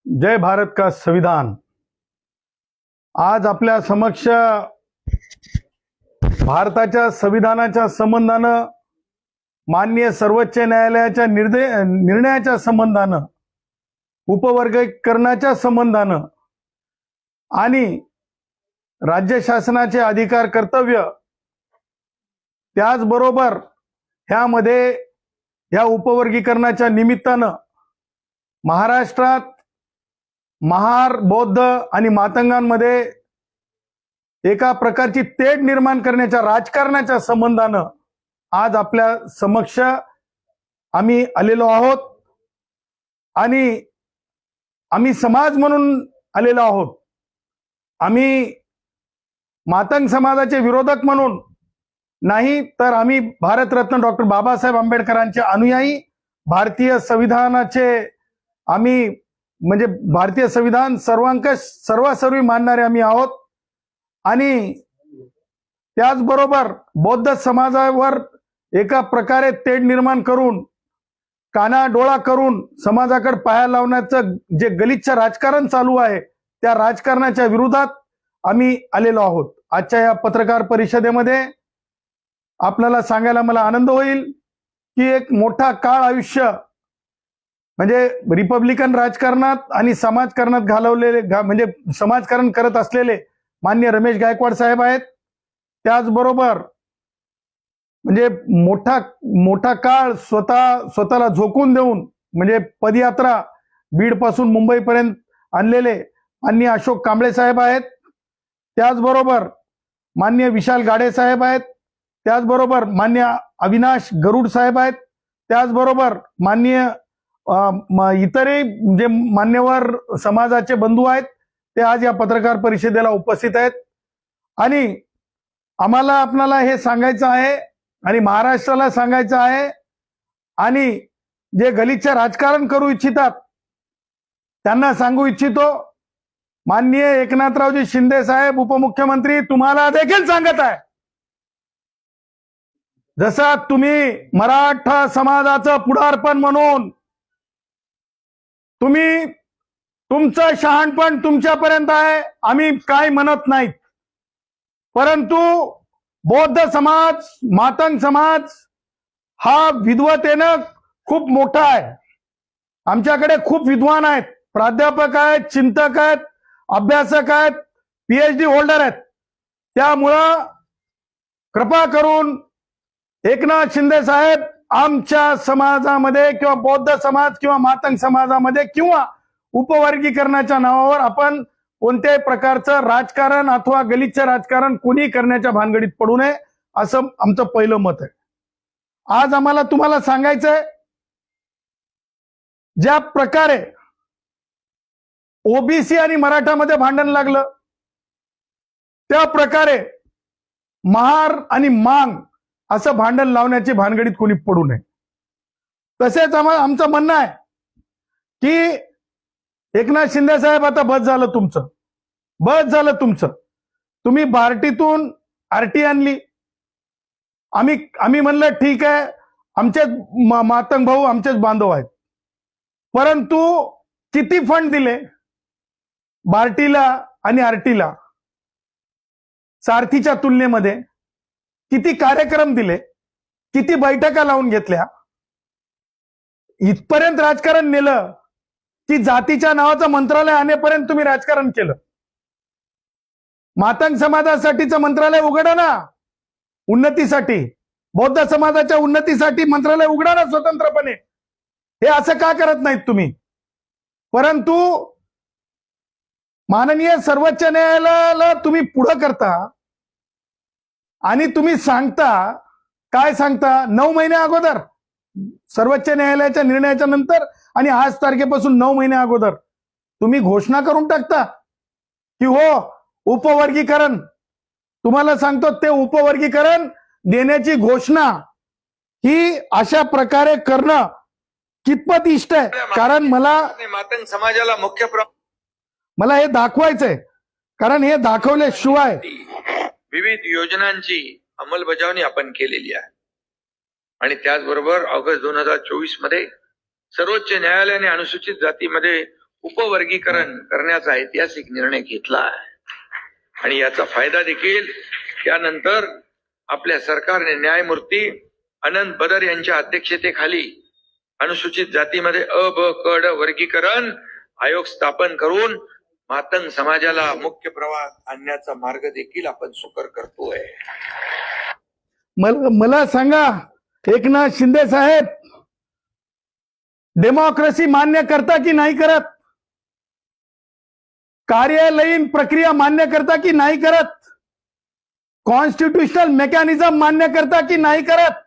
जय भारत का संविधान। आज आपल्या समक्ष भारताच्या संविधानाच्या संबंधानं माननीय सर्वोच्च न्यायालयाच्या निर्णयाच्या संबंधानं उपवर्गीकरणाच्या संबंधानं आणि राज्य शासनाचे अधिकार कर्तव्य त्याचबरोबर ह्यामध्ये ह्या उपवर्गीकरणाच्या निमित्तानं महाराष्ट्रात महार बौद्ध आणि मातंगांमध्ये एका प्रकारची तेढ निर्माण करण्याच्या राजकारणाच्या संबंधानं आज आपल्या समक्ष आम्ही आलेलो आहोत आणि आम्ही समाज म्हणून आलेलो आहोत। आम्ही मातंग समाजाचे विरोधक म्हणून नाही, तर आम्ही भारतरत्न डॉक्टर बाबासाहेब आंबेडकरांचे अनुयायी, भारतीय संविधानाचे आम्ही म्हणजे भारतीय संविधान सर्वांकष सर्वासर्वी मानणारे आम्ही आहोत। आणि त्याचबरोबर बौद्ध समाजावर एका प्रकारे तेढ निर्माण करून कानाडोळा करून समाजाकडे पाया लावण्याचं जे गलिच्छ राजकारण चालू आहे त्या राजकारणाच्या विरोधात आम्ही आलेलो आहोत। आजच्या या पत्रकार परिषदेमध्ये आपल्याला सांगायला मला आनंद होईल की एक मोठा काळ आयुष्य म्हणजे रिपब्लिकन राजकारणात आणि समाजकारणात घालवलेले म्हणजे समाजकारण करत असलेले माननीय रमेश गायकवाड साहेब आहेत। त्याचबरोबर म्हणजे मोठा काळ स्वतःला झोकून देऊन म्हणजे पदयात्रा बीड पासून मुंबईपर्यंत आणलेले माननीय अशोक कांबळे साहेब आहेत। त्याचबरोबर माननीय विशाल गाडे साहेब आहेत। त्याचबरोबर माननीय अविनाश गरुड साहेब आहेत। त्याचबरोबर माननीय इतरही जे मान्यवर समाजाचे बंधू आहेत ते आज या पत्रकार परिषदेला उपस्थित आहेत। आणि आम्हाला आपल्याला हे सांगायचं आहे आणि महाराष्ट्राला सांगायचं आहे आणि जे गलिच्छ राजकारण करू इच्छितात त्यांना सांगू इच्छितो, माननीय एकनाथरावजी शिंदे साहेब उपमुख्यमंत्री तुम्हाला देखील सांगत आहे, जसा तुम्ही मराठा समाजाचं पुढारपण म्हणून तुम्ही तुमचं शहाणपण तुमच्यापर्यंत आहे, आम्ही काय म्हणत नाहीत, परंतु बौद्ध समाज मातंग समाज हा विद्वतेनं खूप मोठा आहे। आमच्याकडे खूप विद्वान आहेत, प्राध्यापक आहेत, चिंतक आहेत, अभ्यासक आहेत, PhD होल्डर आहेत। त्यामुळं कृपा करून एकनाथ शिंदे साहेब आमच्या समाजामध्ये किंवा बौद्ध समाज किंवा मातंग समाजामध्ये किंवा उपवर्गीकरणाच्या नावावर आपण कोणत्याही प्रकारचं राजकारण अथवा गलिच्छ राजकारण कोणी करण्याच्या भानगडीत पडू नये असं आमचं पहिलं मत आहे। आज आम्हाला तुम्हाला सांगायचंय, ज्या प्रकारे ओबीसी आणि मराठामध्ये भांडण लागलं त्या प्रकारे महार आणि मांग असं भांडण लावण्याची भानगडीत कोणी पडू नये। तसेच आमचं म्हणणं आहे की एकनाथ शिंदे साहेब आता बस झालं तुमचं, तुम्ही बार्टीतून आरटी आणली, आम्ही म्हणलं ठीक आहे, आमचेच मातंग भाऊ आमचेच बांधव आहेत, परंतु किती फंड दिले बार्टीला आणि आरटीला सारथीच्या तुलनेमध्ये, किती कार्यक्रम दिले, किती बैठका लावून घेतल्या, इथपर्यंत राजकारण नेलं की जातीच्या नावाचं मंत्रालय आणेपर्यंत तुम्ही राजकारण केलं। मातंग समाजासाठीचं मंत्रालय उघडा ना उन्नतीसाठी, बौद्ध समाजाच्या उन्नतीसाठी मंत्रालय उघडा ना स्वतंत्रपणे, हे असं का करत नाहीत तुम्ही? परंतु माननीय सर्वोच्च न्यायालयाला तुम्ही पुढं करता आणि तुम्ही सांगता, काय सांगता, 9 महिने अगोदर सर्वोच्च न्यायालयाच्या निर्णयाच्या नंतर आणि आज तारखेपासून 9 महिने अगोदर तुम्ही घोषणा करून टाकता की हो उपवर्गीकरण, तुम्हाला सांगतो ते उपवर्गीकरण देण्याची घोषणा ही अशा प्रकारे करणं कितपत इष्ट आहे? कारण मातंग समाजाला मला हे दाखवायचंय, कारण हे दाखवल्याशिवाय विविध योजनांची अंमलबजावणी आपण केलेली आहे। आणि त्याचबरोबर ऑगस्ट 2024 मध्ये सर्वोच्च न्यायालयाने अनुसूचित जातीमध्ये उपवर्गीकरण करण्याचा ऐतिहासिक निर्णय घेतला आहे आणि याचा फायदा देखील त्यानंतर आपल्या सरकारने न्यायमूर्ती अनंत बदर यांच्या अध्यक्षतेखाली अनुसूचित जातीमध्ये अ ब क ड वर्गीकरण आयोग स्थापन करून मातंग समाजाला मुख्य प्रवाहात आणण्याचा मार्ग देखील आपण सुकर करतोय. मला सांगा, एकनाथ शिंदे साहेब डेमोक्रेसी मान्य करता की नाही करत? कार्यालयीन प्रक्रिया मान्य करता की नाही करत? कॉन्स्टिट्यूशनल मेकॅनिझम मान्य करता की नाही करत?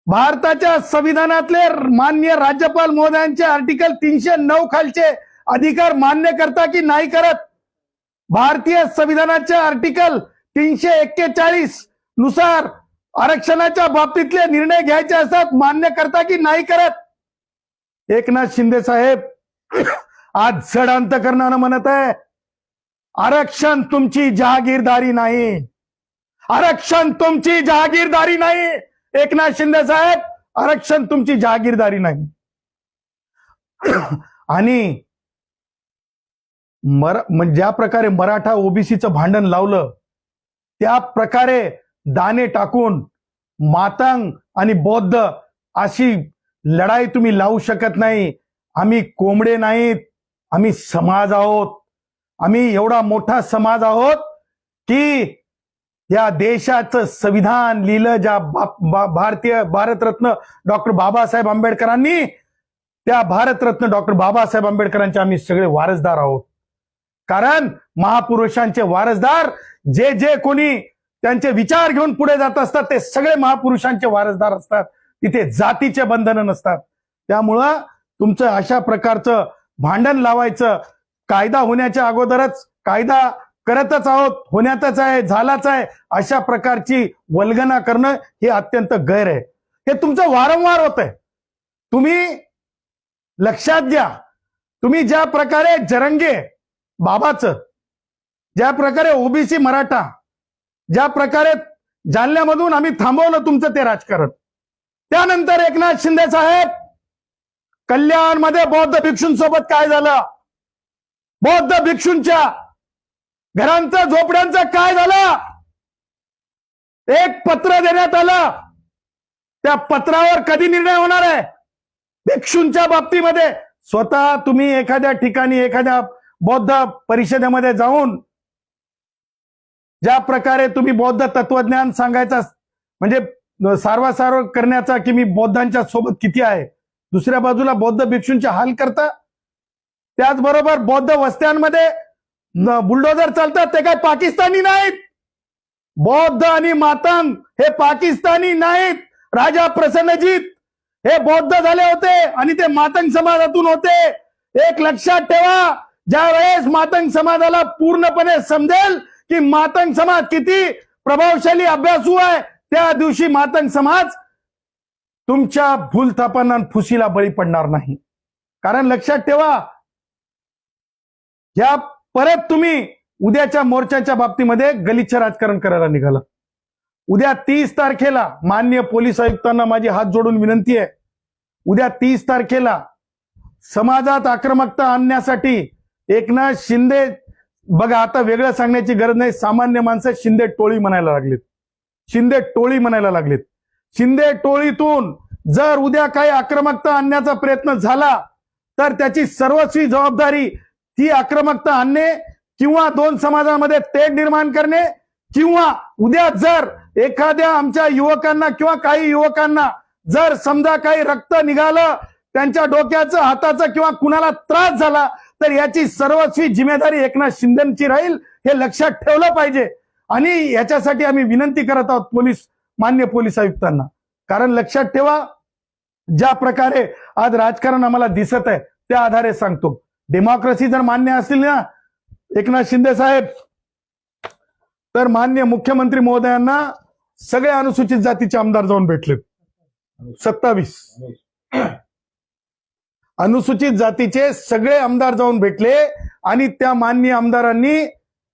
भारताच्या संविधानातले मान्य राज्यपाल महोदयांचे आर्टिकल 309 खालचे अधिकार मान्य करता की नाही करत? भारतीय संविधानाचे आर्टिकल 341 नुसार आरक्षणाच्या बाबतीतले निर्णय घ्यायचे असतात, मान्य करता की नाही करत? एकनाथ शिंदे साहेब आज जड अंतकरणानं म्हणत आहे, आरक्षण तुमची जहागीरदारी नाही, आरक्षण तुमची जहागीरदारी नाही. एकनाथ शिंदे साहेब, आरक्षण तुमची जहागीरदारी नाही. आणि ज्या प्रकारे मराठा ओबीसीचं भांडण लावलं, त्या प्रकारे दाणे टाकून मातंग आणि बौद्ध अशी लढाई तुम्ही लावू शकत नाही. आम्ही कोंबडे नाहीत, आम्ही समाज आहोत. आम्ही एवढा मोठा समाज आहोत की या देशाचं संविधान लिहिलं ज्या भारतरत्न डॉक्टर बाबासाहेब आंबेडकरांनी, त्या भारतरत्न डॉक्टर बाबासाहेब आंबेडकरांचे आम्ही सगळे वारसदार आहोत. कारण महापुरुषांचे वारसदार जे जे कोणी त्यांचे विचार घेऊन पुढे जात असतात ते सगळे महापुरुषांचे वारसदार असतात. तिथे जातीचे बंधनं नसतात. त्यामुळं तुमचं अशा प्रकारचं भांडण लावायचं, कायदा होण्याच्या अगोदरच कायदा करतच आहोत, होण्यातच आहे, झालाच आहे, अशा प्रकारची वल्गना करणं हे अत्यंत गैर आहे. हे तुमचं वारंवार होत आहे. तुम्ही लक्षात घ्या, तुम्ही ज्या प्रकारे जरंगे बाबाचं, ज्या प्रकारे ओबीसी मराठा, ज्या प्रकारे जालन्यामधून आम्ही थांबवलं तुमचं ते राजकारण, त्यानंतर एकनाथ शिंदे साहेब कल्याणमध्ये बौद्ध भिक्षूंसोबत काय झालं? बौद्ध भिक्षूंच्या घरांचं झोपड्यांचं काय झालं? एक पत्र देण्यात आलं. त्या पत्रावर कधी निर्णय होणार आहे? भिक्षूंच्या बाबतीमध्ये स्वतः तुम्ही एखाद्या ठिकाणी एखाद्या बौद्ध परिषदेमध्ये जाऊन ज्या प्रकारे तुम्ही बौद्ध तत्वज्ञान सांगायचा, म्हणजे सारवासारव करण्याचा की मी बौद्धांच्या सोबत किती आहे, दुसऱ्या बाजूला बौद्ध भिक्षूंचे हाल करता. त्याचबरोबर बौद्ध वस्त्यांमध्ये बुलडोजर चालतात, ते काय पाकिस्तानी नाहीत. बौद्ध आणि मातंग हे पाकिस्तानी नाहीत. राजा प्रसन्नजीत हे बौद्ध झाले होते आणि ते मातंग समाजातून होते. एक लक्षात ठेवा, ज्या वेळेस मातंग समाजाला पूर्णपणे समजेल की मातंग समाज किती प्रभावशाली अभ्यासू आहे, त्या दिवशी मातंग समाज तुमच्या भूलथापांना फुसीला बळी पडणार नाही. कारण लक्षात ठेवा, या परत तुम्ही उद्याच्या मोर्चाच्या बाबतीमध्ये गलिच्छ राजकारण करायला निघाला. उद्या 30 तारखेला माननीय पोलीस आयुक्तांना माझी हात जोडून विनंती आहे, उद्या 30 तारखेला समाजात आक्रमकता आणण्यासाठी एकनाथ शिंदे, बघा आता वेगळं सांगण्याची गरज नाही, सामान्य माणसं शिंदे टोळी म्हणायला लागलेत, शिंदे टोळी म्हणायला लागलेत. शिंदे टोळीतून जर उद्या काही आक्रमकता आणण्याचा प्रयत्न झाला तर त्याची सर्वस्वी जबाबदारी ती आक्रमकता आणणे किंवा दोन समाजामध्ये तेढ निर्माण करणे, किंवा उद्या जर एखाद्या आमच्या युवकांना किंवा काही युवकांना जर समजा काही रक्त निघालं, त्यांच्या डोक्याचं, हाताचं किंवा कुणाला त्रास झाला, तर याची सर्वस्वी जिम्मेदारी एकनाथ शिंदेची राहील, हे लक्षात ठेवलं पाहिजे. आणि याच्यासाठी आम्ही विनंती करत आहोत मान्य पोलीस आयुक्तांना. कारण लक्षात ठेवा, ज्या प्रकारे आज राजकारण आम्हाला दिसत आहे त्या आधारे सांगतो, डेमोक्रेसी जर मान्य असेल ना एकनाथ शिंदे साहेब, तर मान्य मुख्यमंत्री महोदयांना सगळे अनुसूचित जातीचे आमदार जाऊन भेटलेत. 27 अनुसूचित जातीचे सगळे आमदार जाऊन भेटले आणि त्या माननीय आमदारांनी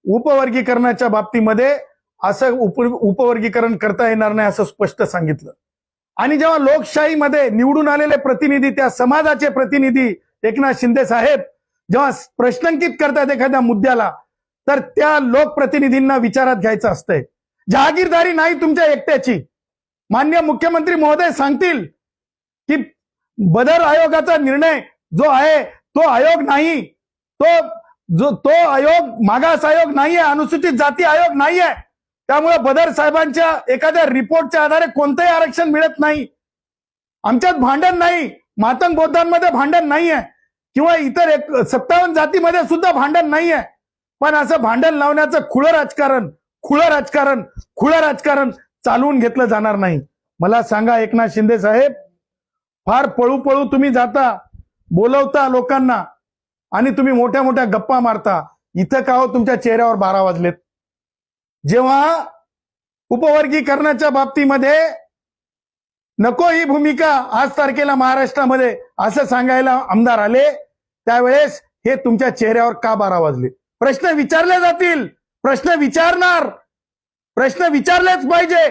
उपवर्गीकरणाच्या बाबतीमध्ये असं उपवर्गीकरण करता येणार नाही असं स्पष्ट सांगितलं. आणि जेव्हा लोकशाहीमध्ये निवडून आलेले प्रतिनिधी, त्या समाजाचे प्रतिनिधी एकनाथ शिंदे साहेब जेव्हा प्रश्नांकित करतात एखाद्या मुद्द्याला, तर त्या लोकप्रतिनिधींना विचारात घ्यायचं असतंय. जहागीरदारी नाही तुमच्या एकट्याची. माननीय मुख्यमंत्री महोदय सांगतील की बदर आयोगाचा निर्णय जो आहे तो आयोग नाही, तो आयोग मागास आयोग नाहीये, अनुसूचित जाती आयोग नाहीये. त्यामुळे बदर साहेबांच्या एखाद्या रिपोर्टच्या आधारे कोणतंही आरक्षण मिळत नाही. आमच्यात भांडण नाही, मातंग बौद्धांमध्ये भांडण नाहीये, किंवा इतर 57 जातीमध्ये सुद्धा भांडण नाहीये. पण असं भांडण लावण्याचं खुळं राजकारण चालवून घेतलं जाणार नाही. मला सांगा एकनाथ शिंदे साहेब, फार पळू तुम्ही जाता, बोलवता लोकांना आणि तुम्ही मोठ्या मोठ्या गप्पा मारता. इथं का हो तुमच्या चेहऱ्यावर 12 वाजलेत? जेव्हा उपवर्गीकरणाच्या बाबतीमध्ये नको ही भूमिका आज तारखेला महाराष्ट्रामध्ये असं सांगायला आमदार आले, त्यावेळेस हे तुमच्या चेहऱ्यावर का 12 वाजले? प्रश्न विचारले जातील, प्रश्न विचारलेच पाहिजे.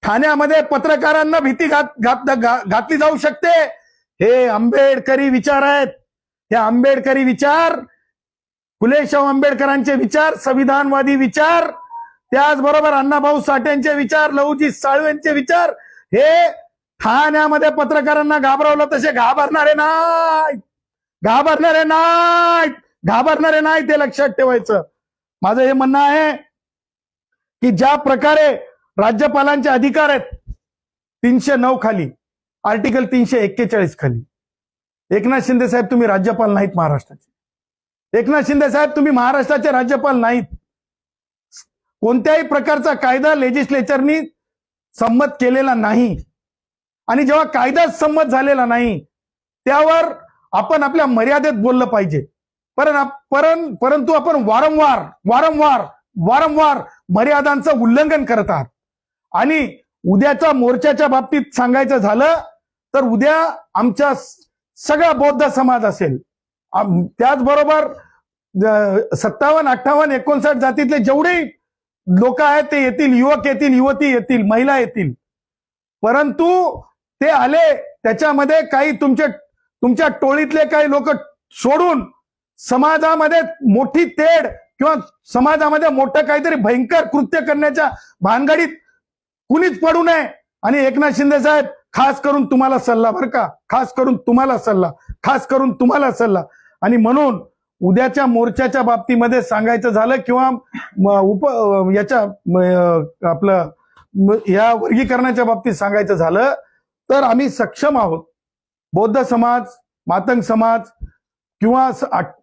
ठाण्यामध्ये पत्रकारांना भीती घातली जाऊ शकते. हे आंबेडकरी विचार आहेत. हे आंबेडकरी विचार, फुले शाहू आंबेडकरांचे विचार, संविधानवादी विचार, त्याचबरोबर अण्णाभाऊ साठेंचे विचार, लहुजी साळवेंचे विचार, हे ठाण्यामध्ये पत्रकारांना घाबरवलं तसे घाबरणारे नाही, ते लक्षात ठेवायचं. माझं हे म्हणणं आहे की ज्या प्रकारे राज्यपालांचे अधिकार आहेत 309 खाली, आर्टिकल 341 खाली, एकनाथ शिंदे साहेब तुम्ही राज्यपाल नाहीत महाराष्ट्राचे. एकनाथ शिंदे साहेब तुम्ही महाराष्ट्राचे राज्यपाल नाहीत. कोणत्याही प्रकारचा कायदा लेजिस्लेचरनी संमत केलेला नाही, आणि जेव्हा कायदाच संमत झालेला नाही त्यावर आपण आपल्या मर्यादेत बोललं पाहिजे. परंतु आपण वारंवार मर्यादांचं उल्लंघन करत आहात. आणि उद्याच्या मोर्चाच्या बाबतीत सांगायचं झालं तर उद्या आमच्या सगळा बौद्ध समाज असेल, त्याचबरोबर 57, 58, 59 जातीतले जेवढे लोक आहेत ते येतील, युवक येतील, युवती येतील, महिला येतील. परंतु ते आले त्याच्यामध्ये काही तुमच्या टोळीतले काही लोक सोडून समाजामध्ये मोठी तेढ किंवा समाजामध्ये मोठं काहीतरी भयंकर कृत्य करण्याच्या भानगडीत कुणीच पडू नये. आणि एकनाथ शिंदे साहेब, खास करून तुम्हाला सल्ला बरं का, खास करून तुम्हाला सल्ला. आणि म्हणून उद्याच्या मोर्चाच्या बाबतीमध्ये सांगायचं झालं किंवा या वर्गीकरणाच्या बाबतीत सांगायचं झालं तर आम्ही सक्षम आहोत. बौद्ध समाज, मातंग समाज किंवा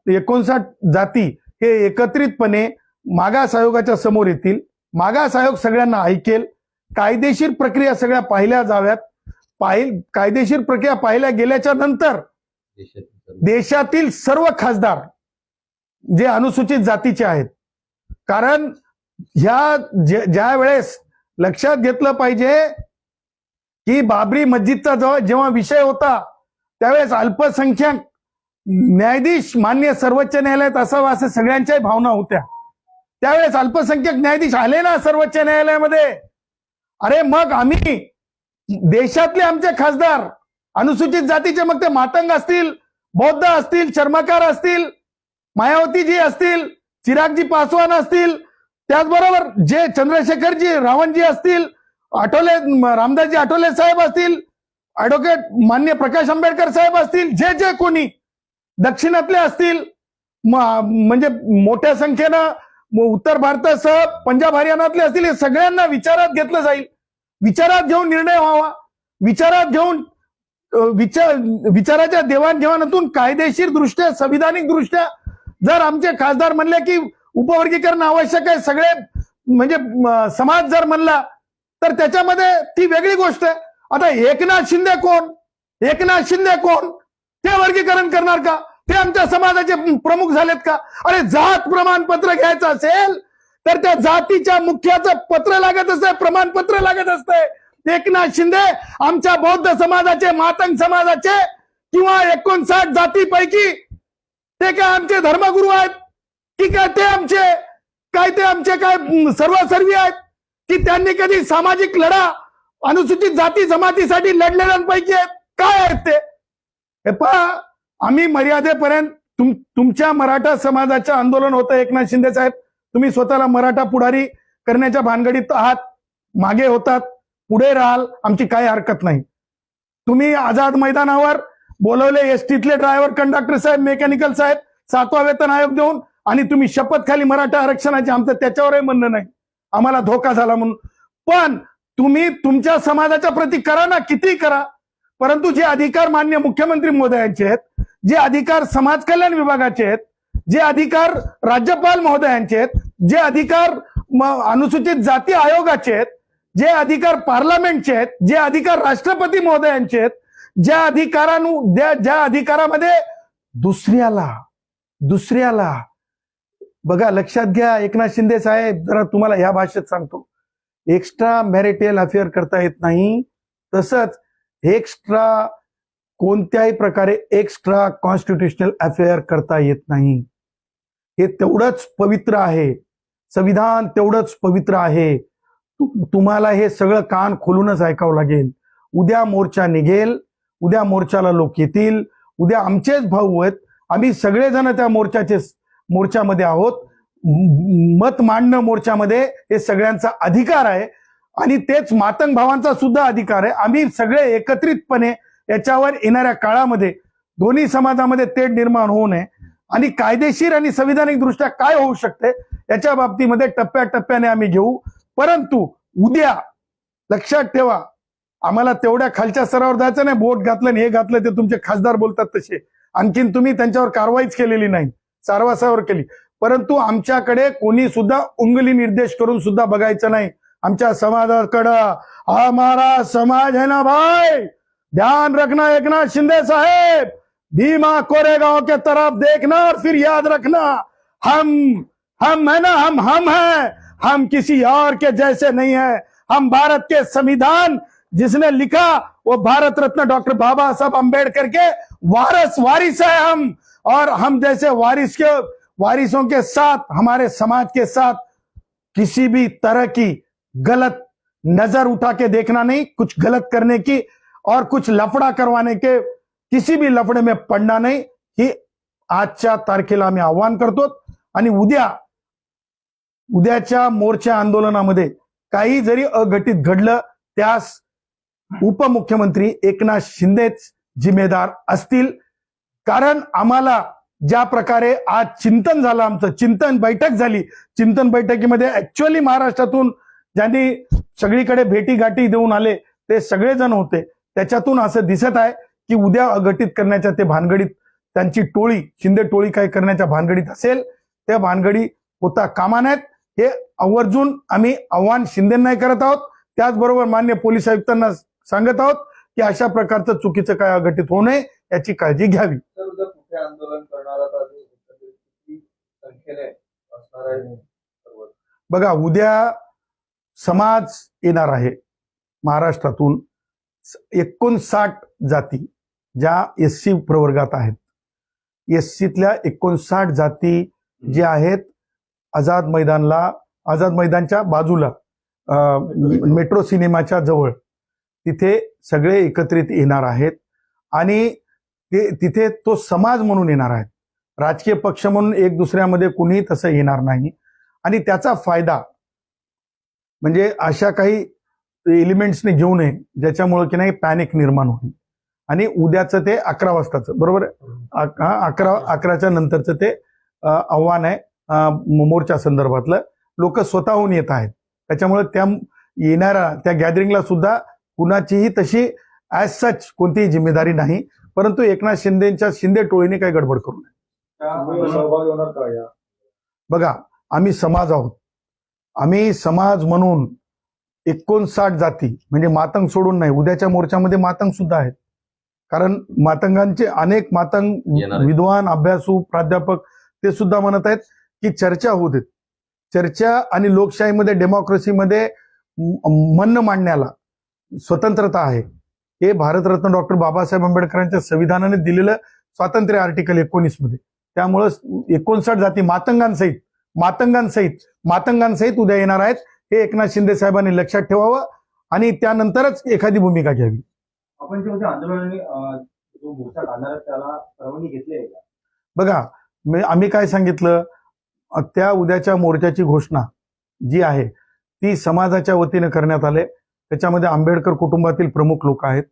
59 जाती हे एकत्रितपणे मागास आयोगाच्या समोर येतील. मागास आयोग सगळ्यांना ऐकेल. कायदेशीर प्रक्रिया सगळ्या पाहिल्या जाव्यात. कायदेशीर प्रक्रिया पाहिल्या गेल्याच्या नंतर देशातील सर्व खासदार जे अनुसूचित जातीचे आहेत, कारण ज्या वेळेस लक्षात घेतलं पाहिजे की बाबरी मस्जिदचा जेव्हा विषय होता त्यावेळेस अल्पसंख्याक न्यायाधीश मान्य सर्वोच्च न्यायालयात असावा असं सगळ्यांच्याही भावना होत्या. त्यावेळेस अल्पसंख्याक न्यायाधीश आले ना सर्वोच्च न्यायालयामध्ये. अरे मग आम्ही देशातले आमचे खासदार अनुसूचित जातीचे, मग ते मातंग असतील, बौद्ध असतील, चर्मकार असतील, मायावतीजी असतील, चिरागजी पासवान असतील, त्याचबरोबर जे चंद्रशेखरजी रावणजी असतील, रामदासजी आठवले साहेब असतील, ऍडव्होकेट मान्य प्रकाश आंबेडकर साहेब असतील, जे कोणी दक्षिणातले असतील, म्हणजे मोठ्या संख्येनं उत्तर भारतासह पंजाब हरियाणातले असतील, हे सगळ्यांना विचारात घेतलं जाईल. विचारात घेऊन निर्णय व्हावा. विचारात घेऊन विचाराच्या देवाणघेवाणातून कायदेशीर दृष्ट्या, संविधानिक दृष्ट्या जर आमचे खासदार म्हणले की उपवर्गीकरण आवश्यक आहे, सगळे म्हणजे समाज जर म्हणला तर त्याच्यामध्ये ती वेगळी गोष्ट आहे. आता एकनाथ शिंदे कोण ते वर्गीकरण करणार का? ते आमच्या समाजाचे प्रमुख झालेत का? अरे जात प्रमाणपत्र घ्यायचं असेल तर त्या जातीच्या मुख्याचं पत्र लागत असतंय, प्रमाणपत्र लागत असतंय. एकनाथ शिंदे आमच्या बौद्ध समाजाचे, मातंग समाजाचे किंवा 59 जातीपैकी ते काय आमचे धर्मगुरू आहेत की काय ते आमचे काय सर्वसर्वी आहेत की त्यांनी कधी सामाजिक लढा अनुसूचित जाती जमातीसाठी लढलेल्यांपैकी आहेत? काय आहेत ते? हे पहा, आम्ही मर्यादेपर्यंत तुमच्या मराठा समाजाचं आंदोलन होतं एकनाथ शिंदे साहेब, तुम्ही स्वतःला मराठा पुढारी करण्याच्या भानगडीत आहात, मागे होतात, पुढे राहाल, आमची काही हरकत नाही. तुम्ही आझाद मैदानावर बोलवले एसटीतले ड्रायव्हर कंडक्टर साहेब, मेकॅनिकल साहेब, 7वा वेतन आयोग देऊन, आणि तुम्ही शपथ खाली मराठा आरक्षणाची, आमचं त्याच्यावरही म्हणणं नाही, आम्हाला धोका झाला म्हणून. पण तुम्ही तुमच्या समाजाच्या प्रती करा ना, किती करा, परंतु जे अधिकार मान्य मुख्यमंत्री महोदयांचे आहेत, जे अधिकार समाज कल्याण विभागाचे आहेत, जे अधिकार राज्यपाल महोदयांचे आहेत, जे अधिकार अनुसूचित जाती आयोगाचे आहेत, जे अधिकार पार्लमेंटचे आहेत, जे अधिकार राष्ट्रपती महोदयांचे आहेत, ज्या अधिकारामध्ये दुसऱ्याला बघा, लक्षात घ्या एकनाथ शिंदे साहेब, जरा तुम्हाला ह्या भाषेत सांगतो, एक्स्ट्रा मॅरिटल अफेअर करता येत नाही, तसंच एक्स्ट्रा कोणत्याही प्रकारे एक्स्ट्रा कॉन्स्टिट्युशनल अफेअर करता येत नाही. हे तेवढंच पवित्र आहे, संविधान तेवढंच पवित्र आहे. तुम्हाला हे सगळं कान खोलूनच ऐकावं लागेल. उद्या मोर्चा निघेल, उद्या मोर्चाला लोक येतील, उद्या आमचेच भाऊ आहेत, आम्ही सगळेजण त्या मोर्चामध्ये आहोत. मत मांडणं मोर्चामध्ये हे सगळ्यांचा अधिकार आहे, आणि तेच मातंग भावांचा सुद्धा अधिकार आहे. आम्ही सगळे एकत्रितपणे याच्यावर येणाऱ्या काळामध्ये दोन्ही समाजामध्ये तेढ निर्माण होऊ नये, आणि कायदेशीर आणि संविधानिक दृष्ट्या काय होऊ शकते याच्या बाबतीमध्ये टप्प्याटप्प्याने आम्ही घेऊ. परंतु उद्या लक्षात ठेवा, आम्हाला तेवढ्या खालच्या स्तरावर जायचं नाही, बोट घातलं आणि हे घातलं ते तुमचे खासदार बोलतात तसे. आणखीन तुम्ही त्यांच्यावर कारवाईच केलेली नाही, सारवासावर केली. परंतु आमच्याकडे कोणी सुद्धा उंगली निर्देश करून सुद्धा बघायचं नाही. आमच्या समाजाकडं हमारा समाज है ना भाई, ध्यान रखना एकनाथ शिंदे साहेब, भीमा कोरेगांव के तरफ देखना और फिर याद रखना, हम है ना, हम हैं, हम किसी और के जैसे नहीं है. हम भारत के संविधान जिसने लिखा वो भारत रत्न डॉक्टर बाबा साहब अम्बेडकर के वारिस है हम, और हम जैसे वारिसों के साथ, हमारे समाज के साथ किसी भी तरह की गलत नजर उठा के देखना नहीं, कुछ गलत करने की और कुछ लफड़ा करवाने के किसी भी लफड़े में पडना नाही, ही आजच्या तारखेला आम्ही आव्हान करतो. आणि उद्याच्या मोर्चा आंदोलनामध्ये काही जरी अघटित घडलं, त्यास उपमुख्यमंत्री एकनाथ शिंदेच जिम्मेदार असतील. कारण आम्हाला ज्या प्रकारे आज चिंतन झालं, आमचं चिंतन बैठक झाली, चिंतन बैठकीमध्ये ऍक्च्युअली महाराष्ट्रातून ज्यांनी सगळीकडे भेटीगाठी देऊन आले ते सगळेजण होते. त्याच्यातून असं दिसत आहे की उद्या अघटित करण्याच्या ते भानगडीत त्यांची टोळी, शिंदे टोळी काय करण्याच्या भानगडीत असेल, त्या भानगडी होता कामा नयेत. हे आवर्जून आम्ही आव्हान शिंदेंनाही करत आहोत, त्याचबरोबर मान्य पोलीस आयुक्तांना सांगत आहोत की अशा प्रकारचं चुकीचं काय अघटित होऊ नये याची काळजी घ्यावी. आंदोलन करणारा बघा, उद्या समाज येणार आहे महाराष्ट्रातून, 59 जाती ज्या एससी प्रवर्गात आहेत, एससीतल्या 59 जाती ज्या आहेत, आझाद मैदानच्या बाजूला मेट्रो सिनेमाच्या जवळ तिथे सगळे एकत्रित येणार आहेत. आणि तिथे तो समाज म्हणून येणार आहे, राजकीय पक्ष म्हणून एक दुसऱ्यामध्ये कुणी तसं येणार नाही. आणि त्याचा फायदा म्हणजे अशा काही एलिमेंट्सने घेऊ नये ज्याच्यामुळे की नाही पॅनिक निर्माण होईल. आणि उद्याचं ते 11 वाजताचं, बरोबर आहे, 11च्या नंतरचं ते आव्हान आहे मोर्चा संदर्भातलं. लोक स्वतःहून येत आहेत, त्याच्यामुळे त्या येणाऱ्या त्या गॅदरिंगला सुद्धा कुणाचीही तशी ऍज सच कोणतीही जिम्मेदारी नाही. परंतु एकनाथ शिंदेच्या शिंदे टोळीने काही गडबड करू नये. बघा, आम्ही समाज आहोत, आम्ही समाज म्हणून 59 जाती म्हणजे मातंग सोडून नाही, उद्याच्या मोर्चामध्ये मातंग सुद्धा आहेत. कारण मातंगांचे अनेक मातंग विद्वान, अभ्यासू, प्राध्यापक ते सुद्धा म्हणत आहेत की चर्चा होऊ देत. चर्चा आणि लोकशाहीमध्ये, डेमोक्रेसीमध्ये म्हणणं मांडण्याला स्वतंत्रता आहे. हे भारतरत्न डॉक्टर बाबासाहेब आंबेडकरांच्या संविधानाने दिलेलं स्वातंत्र्य आर्टिकल 19 मध्ये. त्यामुळं 59 जाती मातंगांसहित उद्या येणार आहेत. हे एकनाथ शिंदे साहेबांनी लक्षात ठेवावं आणि त्यानंतरच एखादी भूमिका घ्यावी. आपण जे आंदोलन जो मोर्चा काढणार आहे त्याला परवानगी घेतली आहे का? बघा, आम्ही काय सांगितलं, त्या उद्याच्या मोर्चाची घोषणा जी आहे ती समाजाच्या वतीने करण्यात आले. त्याच्यामध्ये आंबेडकर कुटुंबातील प्रमुख लोक आहेत.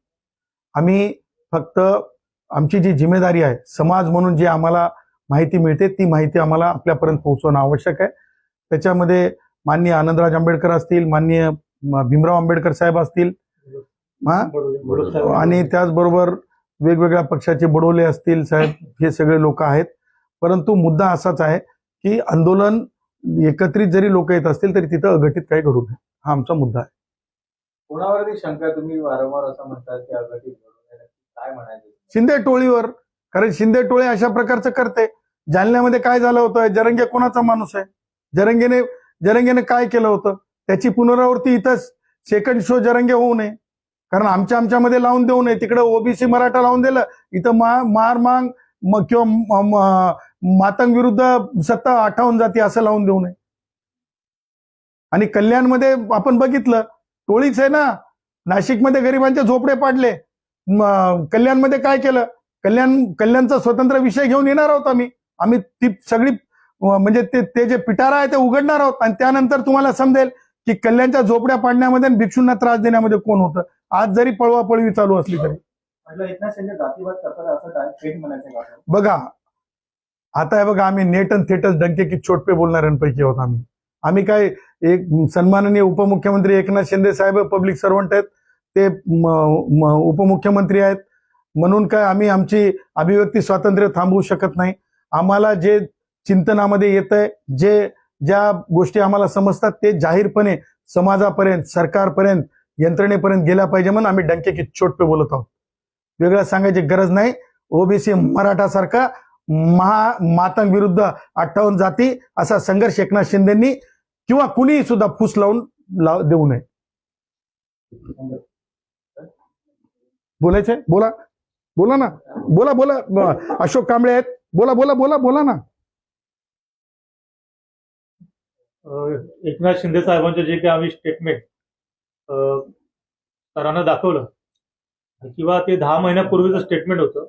आम्ही फक्त आमची जी जिम्मेदारी आहे, समाज म्हणून जी आम्हाला माहिती मिळते ती माहिती आम्हाला आपल्यापर्यंत पोहोचवणं आवश्यक आहे. त्याच्यामध्ये माननीय आनंदराज आंबेडकर असतील, माननीय भीमराव आंबेडकर साहेब असतील, आणि त्याचबरोबर वेगवेगळ्या पक्षाचे बडोले असतील साहेब, हे सगळे लोक आहेत. परंतु मुद्दा असाच आहे की आंदोलन एकत्रित जरी लोक येत असतील तरी तिथं अघटित काही घडू नये, हा आमचा मुद्दा आहे. कोणावरती शंका तुम्ही वारंवार असं म्हणतात की अघटित घडू नये, काय म्हणायचं? शिंदे टोळीवर. कारण शिंदे टोळी अशा प्रकारचं करते. जालन्यामध्ये काय झालं होतं, जरंगे कोणाचा माणूस आहे? जरंगेने काय केलं होतं? त्याची पुनरावृत्ती इथं सेकंड शो जरंगे होऊ नये, कारण आमच्यामध्ये लावून देऊ नये. तिकडे ओबीसी मराठा लावून दिलं, इथं मारमांग किंवा मातंग विरुद्ध सत्ता 58 जाती असं लावून देऊ नये. आणि कल्याणमध्ये आपण बघितलं, टोळीच आहे ना. नाशिकमध्ये गरिबांचे झोपडे पाडले. कल्याणमध्ये काय केलं? कल्याणचा स्वतंत्र विषय घेऊन येणार आहोत आम्ही ती सगळी म्हणजे ते जे पिटारा आहे ते उघडणार आहोत. आणि त्यानंतर तुम्हाला समजेल की कल्याणच्या झोपड्या पाडण्यामध्ये आणि भिक्षूंना त्रास देण्यामध्ये कोण होतं. आज जरी पळवापळवी चालू असली तरी. म्हटलं एकनाथ शिंदे जातीवाद करतात असं थेट म्हणायचं का? बघा, आता आहे बघा, आम्ही नेट आणि थेटच डंके की चोट पे बोलणाऱ्यांपैकी आहोत. आम्ही काय, एक सन्माननीय उपमुख्यमंत्री एकनाथ शिंदे साहेब पब्लिक सर्वंट आहेत, ते उपमुख्यमंत्री आहेत, म्हणून काय आम्ही आमची अभिव्यक्ती स्वातंत्र्य थांबवू शकत नाही. आम्हाला जे चिंतनामध्ये येतंय, ज्या गोष्टी आम्हाला समजतात ते जाहीरपणे समाजापर्यंत, सरकारपर्यंत, यंत्रणेपर्यंत गेल्या पाहिजे म्हणून आम्ही डंके की चोट पे बोलत आहोत. वेगळं सांगायची गरज नाही. ओबीसी मराठा सारखा मातंग विरुद्ध 58 जाती असा संघर्ष एकनाथ शिंदेंनी किंवा कुणी सुद्धा फूस लावून देऊ नये. बोलायचंय? बोला ना. बोला. अशोक कांबळे आहेत. बोला ना. एकनाथ शिंदे साहेबांचे जे काही आम्ही स्टेटमेंट सरांना दाखवलं किंवा ते 10 महिन्यापूर्वीचं स्टेटमेंट होतं,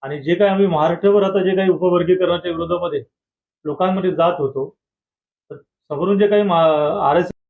आणि जे काही आम्ही महाराष्ट्रावर आता जे काही उपवर्गीकरणाच्या विरोधामध्ये लोकांमध्ये जात होतो, तर समोरून जे काही RS